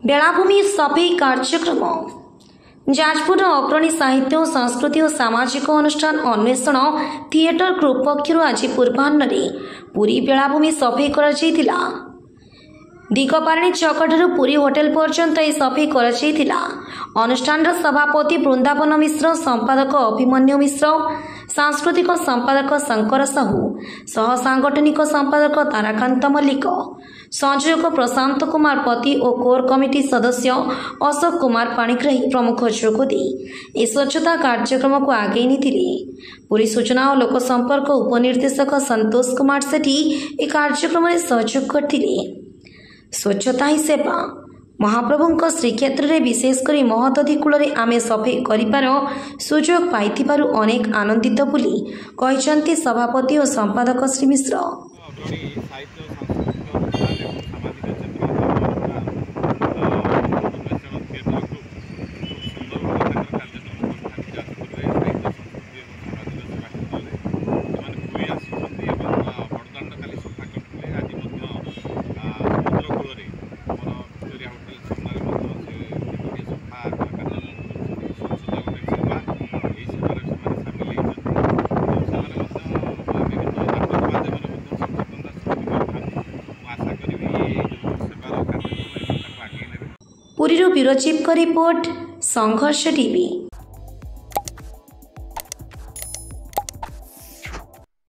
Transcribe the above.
बेलाभूमि सफेई कार्यक्रम जाजपुर अग्रणी साहित्य और संस्कृति और सामाजिक अनुष्ठान अन्वेषण थिएटर ग्रुप पक्षर आज पूर्वाह्न पुरी बेलाभूमि सफेई कर दिगपारणी चकठार पुरी होटेल पर्यंत यह सफेई कर अनुष्ठान सभापति वृंदावन मिश्र, संपादक अभिमन्यु मिश्र, सांस्कृतिक संपादक शंकर साहू, सह सांगठनिक संपादक ताराकांत मल्लिक, संयोजक प्रशांत कुमार पति और कोर कमिटी सदस्य अशोक कुमार पाणिग्राही प्रमुख जोगदे इस स्वच्छता कार्यक्रम को आगे पुरी सूचना और लोक संपर्क उपनिर्देशक संतोष कुमार सेठी एक कार्यक्रम में सहयोग करते। स्वच्छता ही सेवा महाप्रभु श्रीक्षेत्र में विशेषकर महदधी कूल आमे सफेई कर सुजोग पाई अनेक आनंदित बोली कहते सभापति और संपादक श्री मिश्र। पुरी ब्यूरो चीफ का रिपोर्ट संघर्ष टीवी।